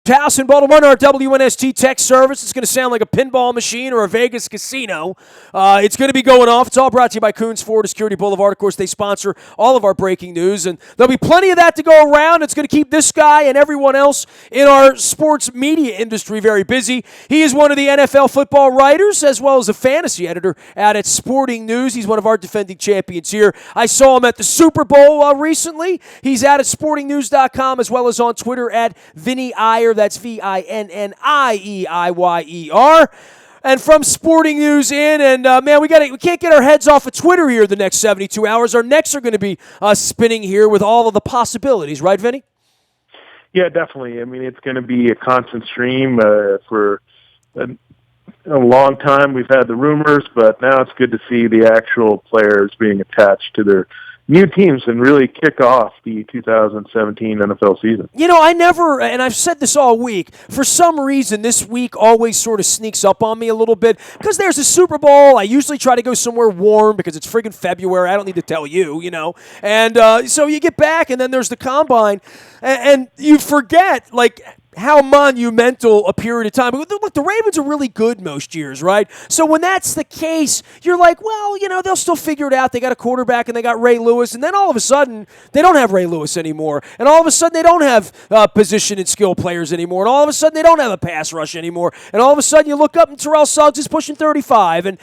House in Baltimore, our WNST tech service. It's going to sound like a pinball machine or a Vegas casino. It's going to be going off. It's all brought to you by Coons Ford Security Boulevard. Of course, they sponsor all of our breaking news, and there'll be plenty of that to go around. It's going to keep this guy and everyone else in our sports media industry very busy. He is one of the NFL football writers as well as a fantasy editor out at Sporting News. He's one of our defending champions here. I saw him at the Super Bowl recently. He's out at sportingnews.com as well as on Twitter at Vinny Iyer. That's VINNIEIYER. And from Sporting News man, we can't get our heads off of Twitter here the next 72 hours. Our necks are going to be spinning here with all of the possibilities, right, Vinny? Yeah, definitely. I mean, it's going to be a constant stream for a long time. We've had the rumors, but now it's good to see the actual players being attached to their new teams and really kick off the 2017 NFL season. You know, and I've said this all week, for some reason this week always sort of sneaks up on me a little bit because there's a Super Bowl. I usually try to go somewhere warm because it's friggin' February. I don't need to tell you, And so you get back and then there's the Combine and you forget, how monumental a period of time. Look, the Ravens are really good most years, right? So when that's the case, you're like, well, they'll still figure it out. They got a quarterback and they got Ray Lewis, and then all of a sudden, they don't have Ray Lewis anymore. And all of a sudden, they don't have position and skill players anymore. And all of a sudden, they don't have a pass rush anymore. And all of a sudden, you look up and Terrell Suggs is pushing 35. And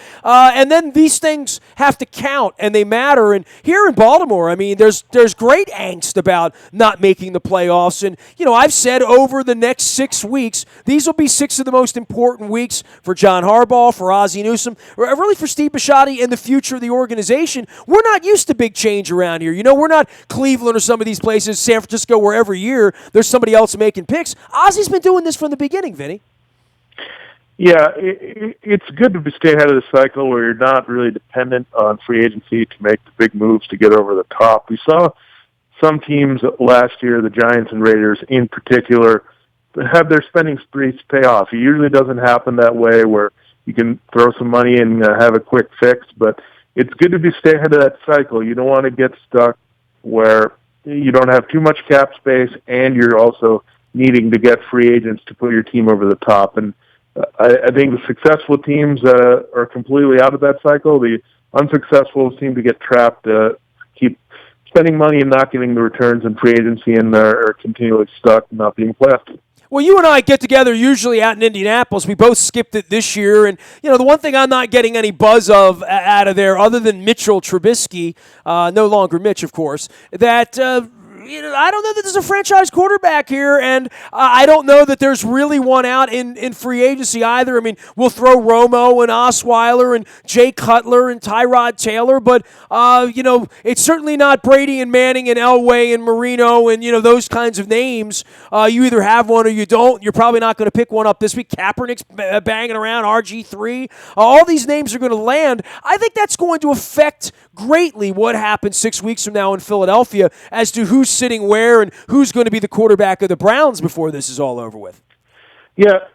then these things have to count, and they matter. And here in Baltimore, I mean, there's great angst about not making the playoffs. And, I've said over the next 6 weeks, these will be 6 of the most important weeks for John Harbaugh, for Ozzie Newsome, or really for Steve Bisciotti and the future of the organization. We're not used to big change around here. We're not Cleveland or some of these places, San Francisco, where every year there's somebody else making picks. Ozzie's been doing this from the beginning, Vinny. Yeah, it's good to stay ahead of the cycle where you're not really dependent on free agency to make the big moves to get over the top. We saw some teams last year, the Giants and Raiders in particular, have their spending sprees pay off. It usually doesn't happen that way where you can throw some money and have a quick fix, but it's good to stay ahead of that cycle. You don't want to get stuck where you don't have too much cap space and you're also needing to get free agents to put your team over the top. And I think the successful teams are completely out of that cycle. The unsuccessful seem to get trapped, keep spending money and not getting the returns in free agency and are continually stuck and not being playoff. Well, you and I get together usually out in Indianapolis. We both skipped it this year. And, the one thing I'm not getting any buzz of out of there, other than Mitchell Trubisky, no longer Mitch, of course, that I don't know that there's a franchise quarterback here, and I don't know that there's really one out in free agency either. I mean, we'll throw Romo and Osweiler and Jay Cutler and Tyrod Taylor, but, it's certainly not Brady and Manning and Elway and Marino and, those kinds of names. You either have one or you don't. You're probably not going to pick one up this week. Kaepernick's banging around, RG3. All these names are going to land. I think that's going to affect greatly what happens 6 weeks from now in Philadelphia as to who's sitting where and who's going to be the quarterback of the Browns before this is all over with. Yeah,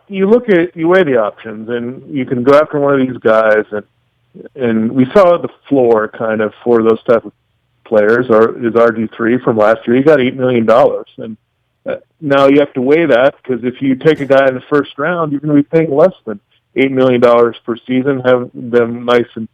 you weigh the options, and you can go after one of these guys, and we saw the floor kind of for those type of players is RG3 from last year. He got $8 million, and now you have to weigh that because if you take a guy in the first round, you're going to be paying less than $8 million per season, have them nice and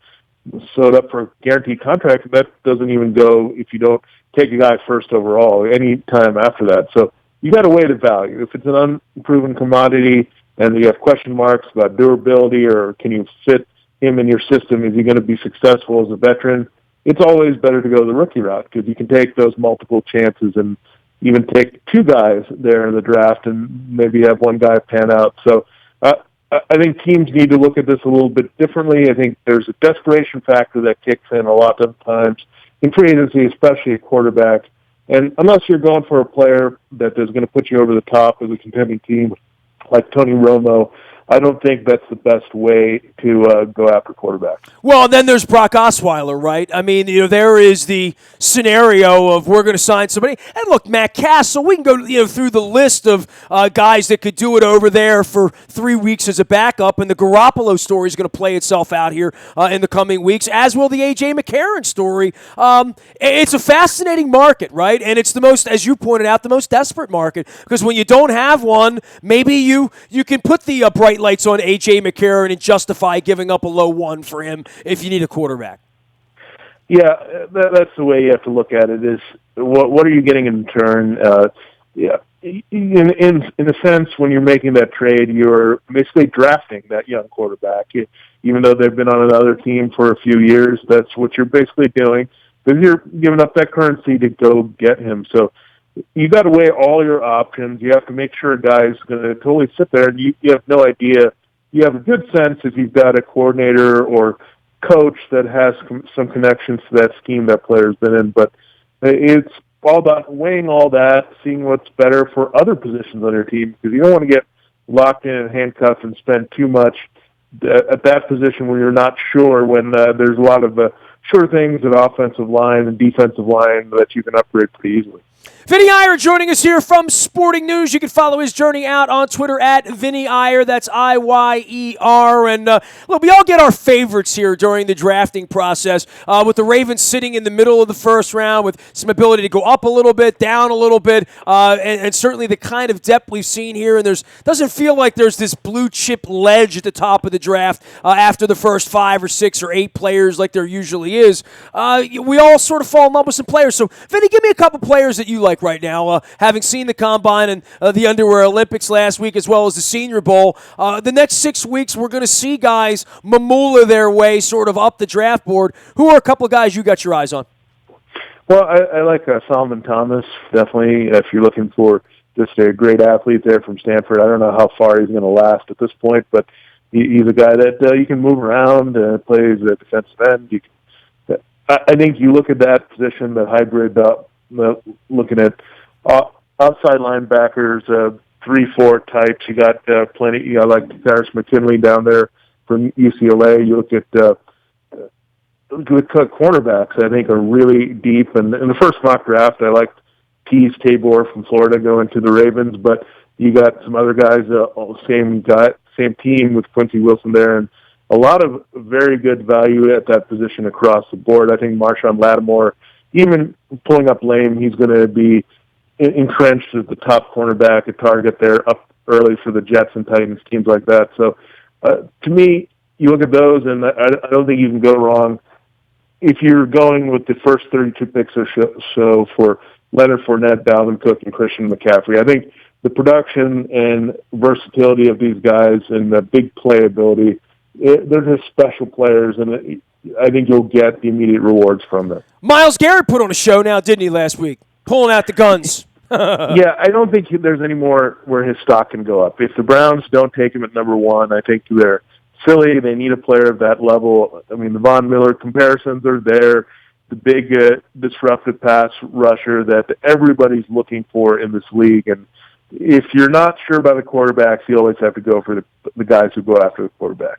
sewed up for a guaranteed contract. That doesn't even go if you don't take a guy first overall any time after that. So you got to weigh the value. If it's an unproven commodity and you have question marks about durability or can you fit him in your system, is he going to be successful as a veteran? It's always better to go the rookie route because you can take those multiple chances and even take 2 guys there in the draft and maybe have one guy pan out. So I think teams need to look at this a little bit differently. I think there's a desperation factor that kicks in a lot of times in free agency, especially a quarterback. And unless you're going for a player that is going to put you over the top as a contending team, like Tony Romo, I don't think that's the best way to go after quarterbacks. Well, then there's Brock Osweiler, right? I mean, there is the scenario of we're going to sign somebody. And look, Matt Castle, we can go through the list of guys that could do it over there for 3 weeks as a backup, and the Garoppolo story is going to play itself out here in the coming weeks, as will the A.J. McCarron story. It's a fascinating market, right? And it's the most, as you pointed out, the most desperate market, because when you don't have one, maybe you can put the bright lights on A.J. McCarron and justify giving up a low one for him if you need a quarterback. Yeah, that's the way you have to look at it. Is what are you getting in return? Yeah, in a sense, when you're making that trade, you're basically drafting that young quarterback. Even though they've been on another team for a few years, that's what you're basically doing, because you're giving up that currency to go get him. So you got to weigh all your options. You have to make sure a guy's going to totally sit there, and you have no idea. You have a good sense if you've got a coordinator or coach that has some connections to that scheme that player's been in, but it's all about weighing all that, seeing what's better for other positions on your team, because you don't want to get locked in and handcuffed and spend too much at that position when you're not sure, when there's a lot of sure things at offensive line and defensive line that you can upgrade pretty easily. Vinny Iyer joining us here from Sporting News. You can follow his journey out on Twitter at Vinny Iyer. That's Iyer. And look, we all get our favorites here during the drafting process, with the Ravens sitting in the middle of the first round with some ability to go up a little bit, down a little bit, and certainly the kind of depth we've seen here. And doesn't feel like there's this blue chip ledge at the top of the draft after the first 5 or 6 or 8 players like there usually is. We all sort of fall in love with some players. So, Vinny, give me a couple players that you like right now, having seen the Combine and the Underwear Olympics last week, as well as the Senior Bowl. The next 6 weeks, we're going to see guys mamula their way sort of up the draft board. Who are a couple of guys you got your eyes on? Well, I like Solomon Thomas, definitely, if you're looking for just a great athlete there from Stanford. I don't know how far he's going to last at this point, but he's a guy that you can move around, plays at defensive end. I think you look at that position, that hybrid, looking at outside linebackers, 3-4 types. You got plenty. I like Paris McKinley down there from UCLA. You look at good cornerbacks. I think are really deep. And in the first mock draft, I liked Tease Tabor from Florida going to the Ravens. But you got some other guys, same team with Quincy Wilson there, and a lot of very good value at that position across the board. I think Marshawn Lattimore, even pulling up lame, he's going to be entrenched as the top cornerback, a target there up early for the Jets and Titans, teams like that. So to me, you look at those, and I don't think you can go wrong if you're going with the first 32 picks or so for Leonard Fournette, Dalvin Cook, and Christian McCaffrey. I think the production and versatility of these guys and the big playability, they're just special players, and I think you'll get the immediate rewards from them. Myles Garrett put on a show now, didn't he, last week? Pulling out the guns. Yeah, I don't think there's any more where his stock can go up. If the Browns don't take him at number 1, I think they're silly. They need a player of that level. I mean, the Von Miller comparisons are there. The big disruptive pass rusher that everybody's looking for in this league. And if you're not sure about the quarterbacks, you always have to go for the guys who go after the quarterbacks.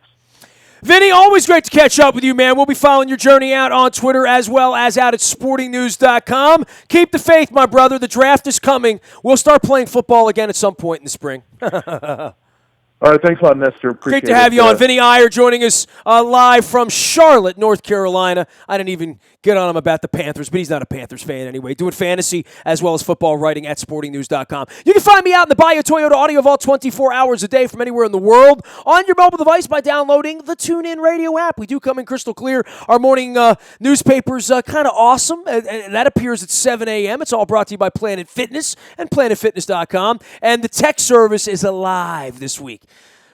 Vinny, always great to catch up with you, man. We'll be following your journey out on Twitter as well as out at sportingnews.com. Keep the faith, my brother. The draft is coming. We'll start playing football again at some point in the spring. All right, thanks a lot, Nestor. Appreciate it. Great to have you on. Vinny Iyer joining us live from Charlotte, North Carolina. I didn't even get on him about the Panthers, but he's not a Panthers fan anyway. Doing fantasy as well as football writing at sportingnews.com. You can find me out in the Bayou Toyota Audio Vault 24 hours a day from anywhere in the world on your mobile device by downloading the TuneIn Radio app. We do come in crystal clear. Our morning newspaper's kind of awesome. And that appears at 7 a.m. It's all brought to you by Planet Fitness and planetfitness.com. And the tech service is alive this week.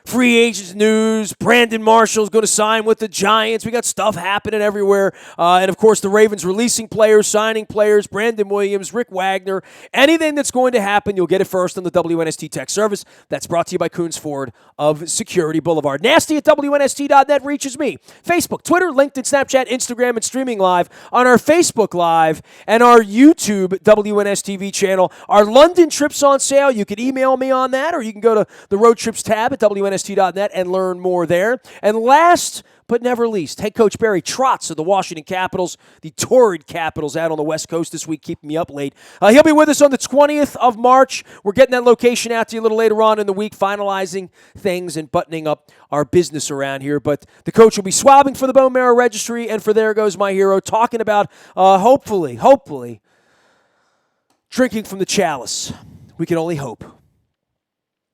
Free agents news. Brandon Marshall's going to sign with the Giants. We got stuff happening everywhere. And, of course, the Ravens releasing players, signing players, Brandon Williams, Rick Wagner. Anything that's going to happen, you'll get it first on the WNST Tech Service. That's brought to you by Coons Ford of Security Boulevard. Nasty at WNST.net reaches me. Facebook, Twitter, LinkedIn, Snapchat, Instagram, and streaming live on our Facebook Live and our YouTube WNSTV channel. Our London trip's on sale. You can email me on that, or you can go to the Road Trips tab at WNST.com WNST.net and learn more there. And last but never least, head coach Barry Trotz of the Washington Capitals, the torrid Capitals out on the West Coast this week, keeping me up late. He'll be with us on the 20th of March. We're getting that location out to you a little later on in the week, finalizing things and buttoning up our business around here. But the coach will be swabbing for the Bone Marrow Registry and for There Goes My Hero, talking about, hopefully, drinking from the chalice. We can only hope.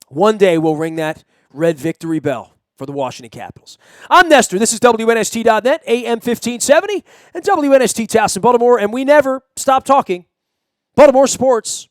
One day we'll ring that red victory bell for the Washington Capitals. I'm Nestor. This is WNST.net, AM 1570, and WNST Towson, Baltimore, and we never stop talking Baltimore sports.